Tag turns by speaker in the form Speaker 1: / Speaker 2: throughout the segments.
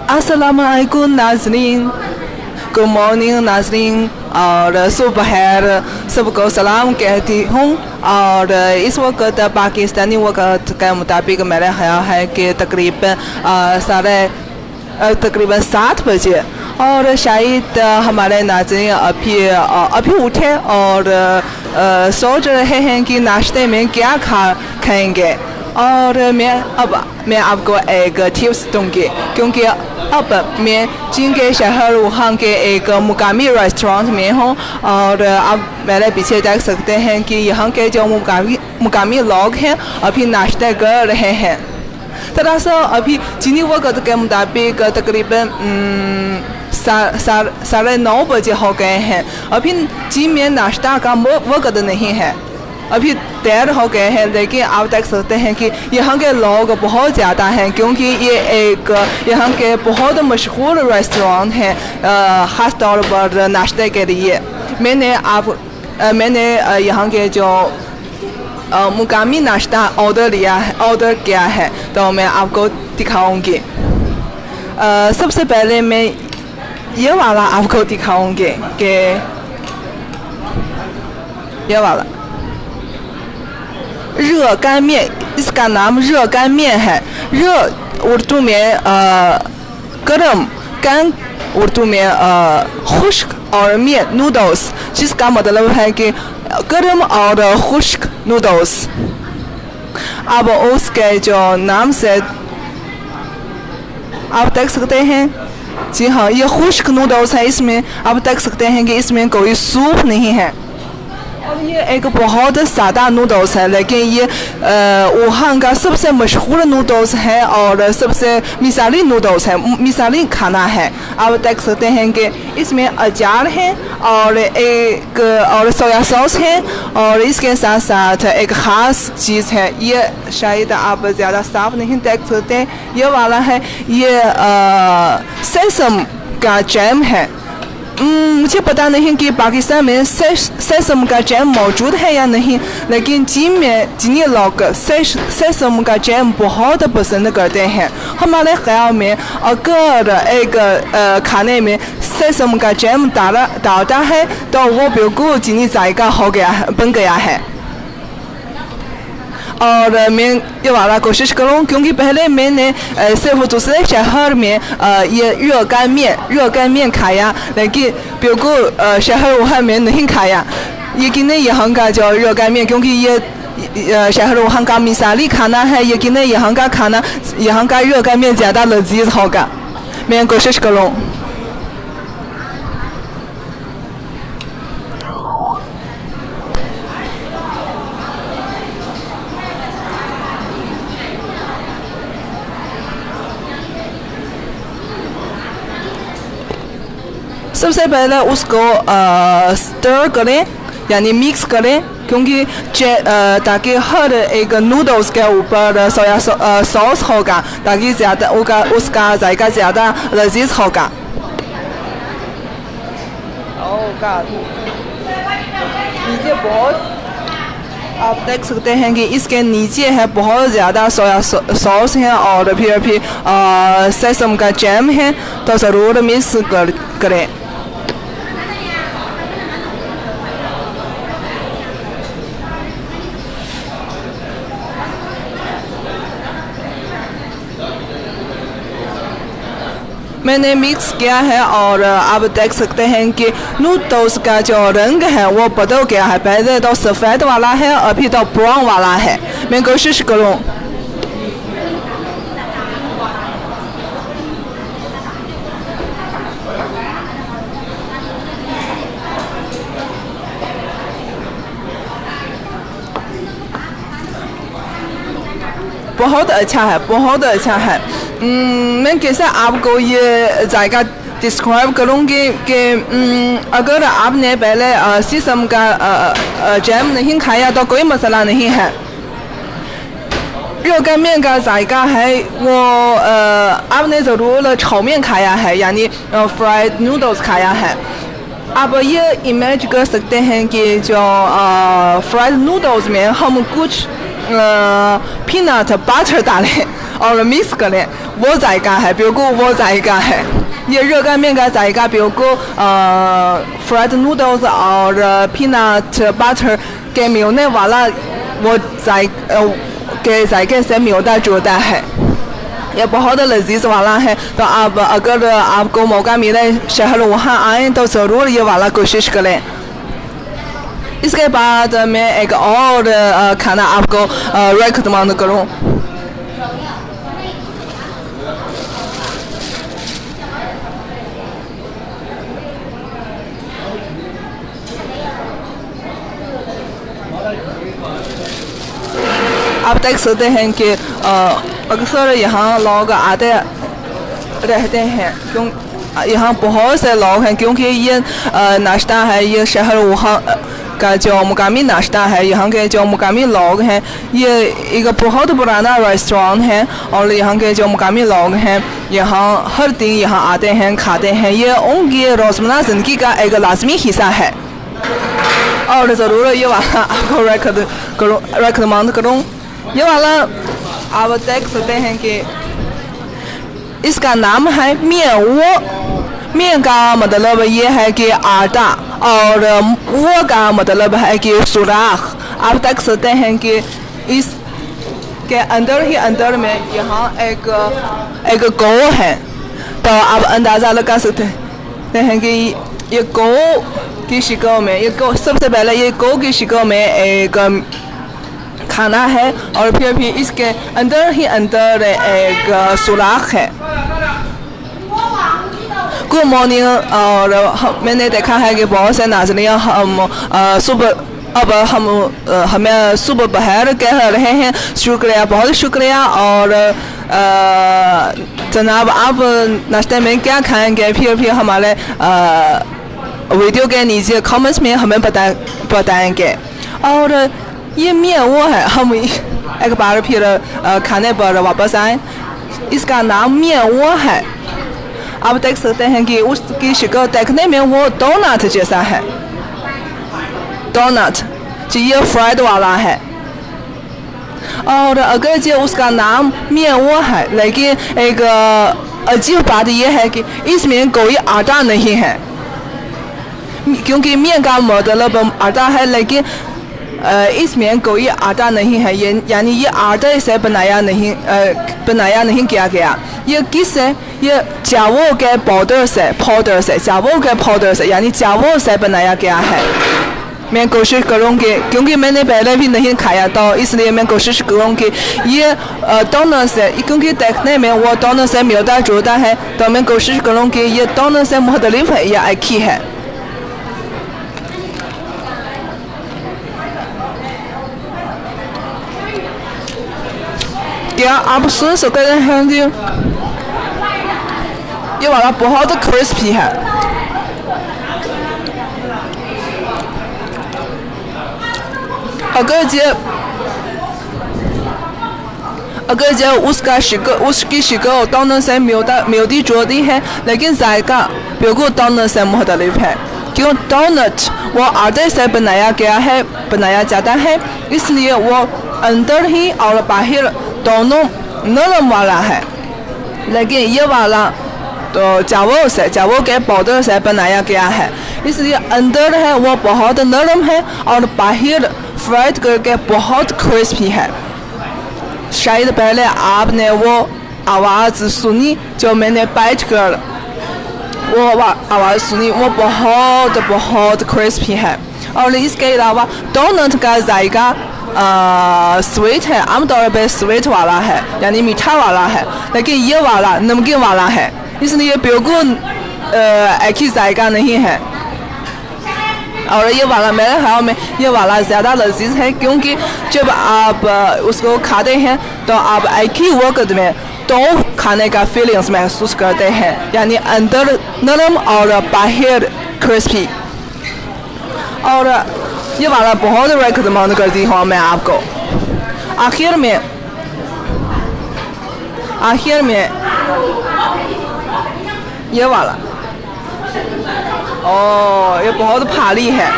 Speaker 1: अस्सलामुअलैकुम नाज़रीन, good morning नाज़रीन और सुबह खैर, सबको सलाम कहती हूँ। और इस वक्त पाकिस्तानी वक्त के मुताबिक मेरा ख्याल है कि तकरीबन 7 बजे और शायद हमारे नाज़रीन अभी उठे और सोच रहे हैं कि नाश्ते में क्या खाएंगे। और मैं आपको एक टिप्स दूंगी, क्योंकि अब मैं चीन के शहर वुहान के एक मुकामी रेस्टोरेंट में हूँ और आप मेरे पीछे देख सकते हैं कि यहाँ के जो मुकामी लोग हैं अभी नाश्ता कर रहे हैं। दरअसल अभी चीनी वक्त के मुताबिक तकरीबन 9:30 बजे हो गए हैं। अभी चीन में नाश्ता का वक्त नहीं है, अभी देर हो गए हैं। लेकिन आप देख सकते हैं कि यहाँ के लोग बहुत ज़्यादा हैं, क्योंकि ये एक यहाँ के बहुत मशहूर रेस्टोरेंट है ख़ास तौर पर नाश्ते के लिए। मैंने यहाँ के जो मुकामी नाश्ता ऑर्डर किया है, तो मैं आपको दिखाऊंगी। सबसे पहले मैं ये वाला आपको दिखाऊंगी कि ये वाला 热干面, इसका नाम 热干面है। 热 उर्दू में गर्म,干उर्दू में खुश्क और面 नूडल्स, जिसका मतलब है कि गर्म और खुश्क नूडल्स। अब उसके जो नाम से आप देख सकते हैं, जी हाँ, ये खुश्क नूडल्स है। इसमें आप देख सकते हैं कि इसमें कोई सूप नहीं है और ये एक बहुत सादा नूडल्स है, लेकिन ये वुहान का सबसे मशहूर नूडल्स है और सबसे मिसाली नूडल्स है, मिसाली खाना है। आप देख सकते हैं कि इसमें अचार है और सोया सॉस है, और इसके साथ साथ एक ख़ास चीज़ है, ये शायद आप ज़्यादा साफ नहीं देख सकते, ये वाला है, ये सेसम का जैम है। मुझे पता नहीं कि पाकिस्तान में सेसम का जैम मौजूद है या नहीं, लेकिन चीनी लोग सेसम का जैम बहुत पसंद करते हैं। हमारे ख्याल में अगर एक खाने में सेसम का जैम डालता है तो वो बिल्कुल चीनी जायका बन गया है। और मैं ये वाला कोशिश करूँ, क्योंकि पहले मैंने सिर्फ दूसरे शहर में ये 热干面 खाया, लेकिन बिल्कुल शहर वुहान में नहीं खाया। यकीन यहाँ का जो 热干面, क्योंकि ये शहर वुहान का मिसाली खाना है, यकीन यहाँ का 热干面 ज़्यादा लजीज होगा। मैं कोशिश करूँ। सबसे पहले उसको स्टर करें, यानी मिक्स करें, क्योंकि ताकि हर एक नूडल्स के ऊपर सोया सॉस होगा, ताकि ज़्यादा उसका जायका ज़्यादा लजीज होगा। नीचे बहुत आप देख सकते हैं कि इसके नीचे है बहुत ज़्यादा सोया सॉस है और फिर सेसम का जैम है, तो ज़रूर मिक्स करें। मैंने मिक्स किया है और आप देख सकते हैं कि नूडल्स का जो रंग है वो बदल गया है, पहले तो सफ़ेद वाला है, अभी तो ब्राउन वाला है। मैं कोशिश करूँ। बहुत अच्छा है, बहुत अच्छा है। मैं कैसे आपको ये जायका डिस्क्राइब करूँगी कि अगर आपने पहले सेसम का जैम नहीं खाया तो कोई मसला नहीं है। 热干面का जायका है वो आपने ज़रूर 炒面 खाया है, यानी फ्राइड नूडल्स खाया है। आप ये इमेज कर सकते हैं कि जो फ्राइड नूडल्स में हम कुछ पीनट बटर डालें और मिक्स करें, वो जायका है, बिल्कुल वो जायका है। ये热干面का जायका बिल्कुल फ्राइड नूडल्स और पीनट बटर के मिलने वाला वो के जायके से मिलता जुलता है। ये बहुत लजीज वाला है। तो आप अगर आपको मौका मिले शहर वहाँ आए तो ज़रूर ये वाला कोशिश करें। इसके बाद मैं एक और खाना आपको रेकमेंड करूँ। आप देख सकते हैं कि अक्सर यहाँ लोग आते रहते हैं, क्यों यहाँ बहुत से लोग हैं, क्योंकि ये नाश्ता है, ये शहर वहाँ का जो मुकामी नाश्ता है। यहाँ के जो मुकामी लोग हैं, ये एक बहुत पुराना रेस्टोरेंट है और यहाँ के जो मुकामी लोग हैं यहाँ हर दिन यहाँ आते हैं, खाते हैं। ये उनकी रोज़मर्रा ज़िंदगी का एक लाजमी हिस्सा है और ज़रूर ये वाला आपको रेकमेंड करूँ। ये वाला आप देख सकते हैं कि इसका नाम है मियन वो। मियन का मतलब ये है कि आटा और वो का मतलब है कि सुराख। आप देख सकते हैं कि इसके अंदर ही अंदर में यहाँ एक गौ है। तो आप अंदाज़ा लगा सकते हैं कि ये गौ की शिकल में, ये गौ सबसे पहले ये गौ की शिकल में एक खाना है और फिर भी इसके अंदर ही अंदर एक सुराख है। Good morning. और मैंने देखा है कि बहुत से नाज़रीन हम सुबह अब हमें सुबह बहर कह रहे हैं। शुक्रिया, बहुत शुक्रिया। और जनाब आप नाश्ते में क्या खाएंगे फिर भी हमारे वीडियो के नीचे कमेंट्स में हमें बताएंगे। और ये मियन वो है, हम एक बार फिर खाने पर वापस आए। इसका नाम मियन वो है। आप देख सकते हैं कि उसकी शक्ल देखने में वो डोनट जैसा है। डोनट जी ये फ्राइड वाला है। और अगर जो उसका नाम मियन वो है, लेकिन एक अजीब बात यह है कि इसमें कोई आटा नहीं है, क्योंकि मियन का मतलब आटा है, लेकिन इसमें कोई आटा नहीं है। यानी ये आटे से बनाया नहीं किया गया। ये किससे? ये चावल के पाउडर से चावल के पाउडर से यानी चावल से बनाया गया है। मैं कोशिश करूँगी, क्योंकि मैंने पहले भी नहीं खाया तो इसलिए मैं कोशिश करूँगी ये दोनों से, क्योंकि देखने में वो दोनों से मिलता जुलता है, तो मैं कोशिश करूँगी ये दोनों से मुख्तलिफ है या एक ही है। क्या आप सुन सकते हैं जी? ये वाला बहुत क्रिस्पी है। अगर जब उसकी शिकल दोनों से मिलती जुलती है, लेकिन जायका बिल्कुल दोनों से मुख्तलिफ है। क्यों? डोनट वो आटे से बनाया जाता है, इसलिए वो अंदर ही और बाहर दोनों नरम वाला है। लेकिन ये वाला तो चावल के पाउडर से बनाया गया है, इसलिए अंदर है वो बहुत नरम है और बाहर फ्राइड करके बहुत क्रिस्पी है। शायद पहले आपने वो आवाज़ सुनी जो मैंने बैठ कर वो आवाज़ सुनी, वो बहुत क्रिस्पी है। और इसके अलावा डोनट का जायका स्वीट है, आमतौर पर स्वीट वाला है यानी मीठा वाला है, लेकिन ये वाला नमकीन वाला है, इसलिए बिल्कुल एक ही जायका नहीं है। और ये वाला मेरे ख्याल में ये वाला ज़्यादा लजीज है, क्योंकि जब आप उसको खाते हैं तो आप एक ही वक्त में दो खाने का फीलिंग्स महसूस करते हैं, यानी अंदर नरम और बाहर क्रिस्पी। और ये वाला बहुत रेकमेंड करती हूँ मैं आपको। आखिर में ये वाला, ये बहुत भारी है,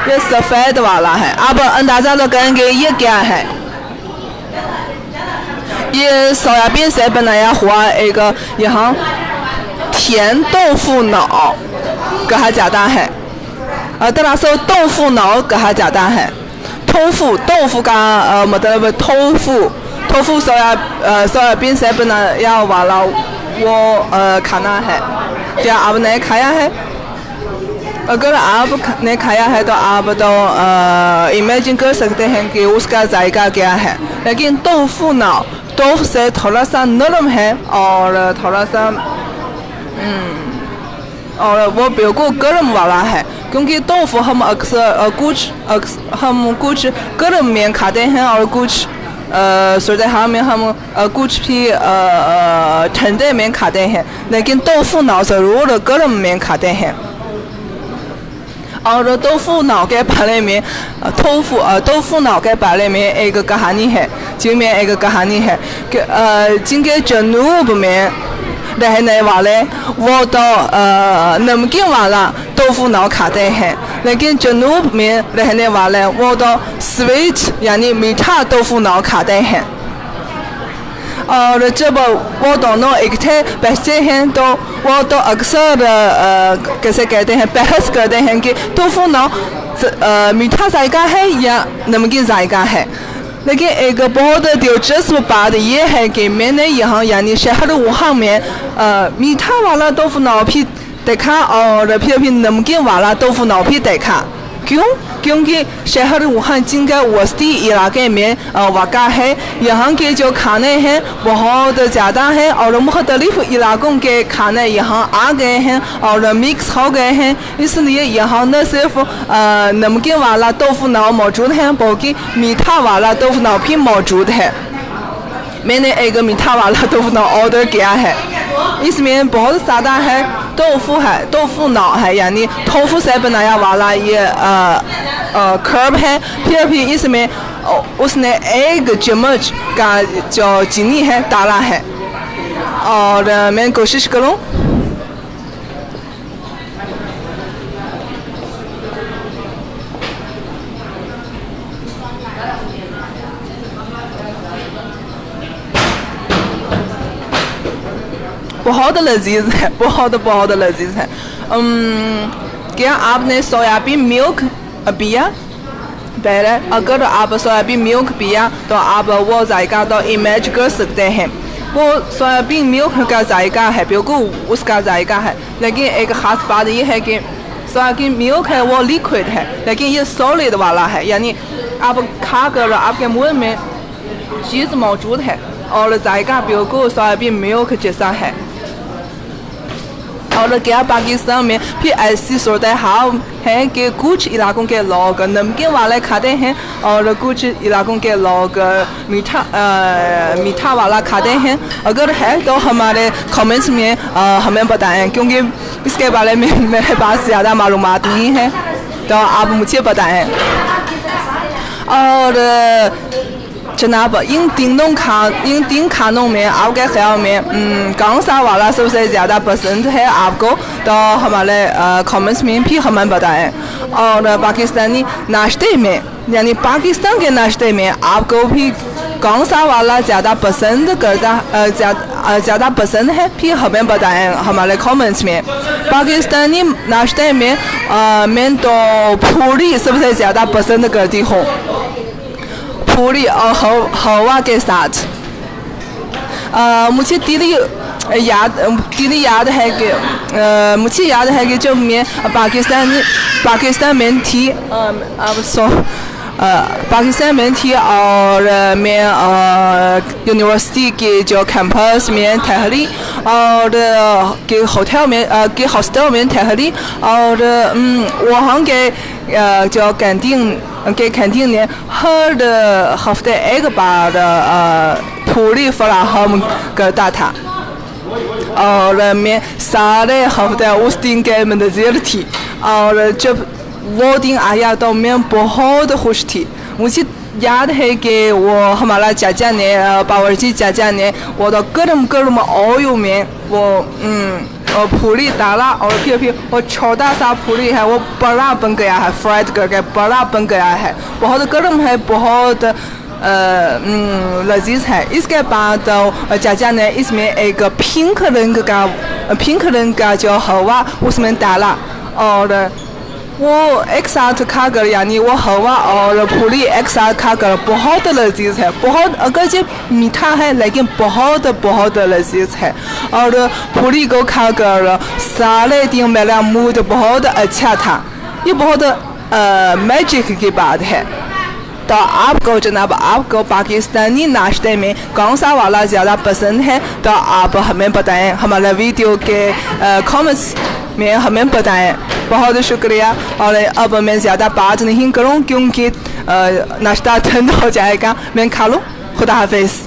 Speaker 1: ये सफ़ेद वाला है। आप अंदाज़ा लगाएंगे ये क्या है? ये सोयाबीन से बनाया हुआ एक यहाँ甜豆腐脑 कहा जाता है। दरअसल 豆腐脑 कहा जाता है।豆腐का मतलब tofu सोयाबीन से बनाया वाला वो खाना है। क्या आपने खाया है? अगर आपने खाया है तो आप तो इमेजिन कर सकते हैं कि उसका जायका क्या है। लेकिन टोफू से थोड़ा सा नरम है और थोड़ा सा और वो बिल्कुल गर्म वाला है, क्योंकि टोफू हम अक्सर कुछ गर्म में खाते हैं और कुछ सर्दी हाल में हम कुछ भी ठंडे में खाते हैं, लेकिन टोफू नाव जरूर गर्म में खाते हैं। और टोफू नाव के बारे में टोफू नाव के बारे में एक कहानी है, जिनमें एक कहानी है कि जिनके जनूब में रहने वाले वो तो नमकीन वाला टोफू नाव खाते हैं, लेकिन जनूब में रहने वाले वो तो स्वीट यानी मीठा टोफू नाव खाते हैं। और जब वो दोनों इकट्ठे बैठते हैं तो वो तो अक्सर कैसे कहते हैं, बहस करते हैं कि टोफू नाव मीठा जायका है या नमकीन जायका है। लेकिन एक बहुत दिलचस्प बात यह है कि मैंने यहाँ यानी शहर वुहान में मीठा वाला टोफू नाव भी देखा और फिर भी नमकीन वाला टोफू नाव भी देखा। क्यों? क्योंकि शहर वुहान जिनका वस्ती इलाके में वाक़ा है, यहाँ के जो खाने हैं बहुत ज़्यादा हैं और मुख्तलिफ इलाकों के खाने यहाँ आ गए हैं और मिक्स हो गए हैं, इसलिए यहाँ न सिर्फ नमकीन वाला टोफू नाव मौजूद है बल्कि मीठा वाला टोफू नाव भी मौजूद है। मैंने एक मीठा वाला टोफू नाव ऑर्डर किया है। इसमें बहुत सादा है, टोफू नाव है यानी टोफू से बनाया वाला ये कर्ब है। फिर भी इसमें उसने एक चम्मच का जो चीनी है डाला है और मैं कोशिश करूँ। बहुत लजीज है, बहुत लजीज है। क्या आपने सोयाबीन मिल्क पिया? बहर अगर आप सोयाबीन मिल्क पिया तो आप वो जायका तो इमेज कर सकते हैं। वो सोयाबीन मिल्क का जायका है, बिल्कुल उसका जायका है। लेकिन एक ख़ास बात यह है कि सोयाबीन मिल्क है वो लिक्विड है, लेकिन ये सॉलिड वाला है, यानी आप खाकर आपके मुंह में चीज़ मौजूद है और जायका बिल्कुल सोयाबीन मिल्क जैसा है। और क्या पाकिस्तान में भी ऐसी सूरत हाल है कि कुछ इलाकों के लोग नमकीन वाले खाते हैं और कुछ इलाकों के लोग मीठा वाला खाते हैं? अगर है तो हमारे कमेंट्स में हमें बताएं, क्योंकि इसके बारे में मेरे पास ज़्यादा मालूमात नहीं है, तो आप मुझे बताएं। और जनाब, इन तीन खानों में आपके ख्याल में कौन सा वाला सबसे ज़्यादा पसंद है आपको? तो हमारे कमेंट्स में भी हमें बताएं। और पाकिस्तानी नाश्ते में यानी पाकिस्तान के नाश्ते में आपको भी कौन सा वाला ज़्यादा पसंद है, फिर हमें बताएं हमारे कमेंट्स में। पाकिस्तानी नाश्ते में मैं तो पूरी सबसे ज़्यादा पसंद करती हूँ, पूरी और हवा के साथ। मुझे तीली याद है कि मुझे याद है कि जब मैं पाकिस्तान में थी और मैं यूनिवर्सिटी के जो कैंपस में ठहरी और के हॉस्टल में ठहरी और वहाँ के जो कैंटीन ने हर हफ्ते एक बार पूरी फराहम करता था और मैं सारे हफ्ते उस दिन के मंतज़र थी। और जब वो दिन आया तो मैं बहुत खुश थी। मुझे याद है कि वो हमारा चाचा ने बावर्ची चाचा ने वो तो गर्म ऑयल में वो पूरी डाला और फिर वो छोटा सा पूरी है वो बड़ा बन गया है, फ्राइड करके बड़ा बन गया है। बहुत गर्म है, बहुत लजीज है। इसके बाद चाचा ने इसमें एक पिंक रंग का जो हलवा उसमें डाला और वो एक साथ खाकर यानी वो हलवा और पूरी एक साथ खाकर बहुत लजीज है। बहुत अगरचे मीठा है लेकिन बहुत लजीज है। और पूरी को खाकर सारे दिन मेरा मूड बहुत अच्छा था। ये बहुत मैजिक की बात है। तो आपको जनाब आपको पाकिस्तानी नाश्ते में कौन सा वाला ज़्यादा पसंद है तो आप हमें बताएं, हमारा वीडियो के कमेंट्स में हमें बताएं। बहुत शुक्रिया। और अब मैं ज़्यादा बात नहीं करूं क्योंकि नाश्ता ठंडा हो जाएगा। मैं खा लूँ। खुदा हाफिज़।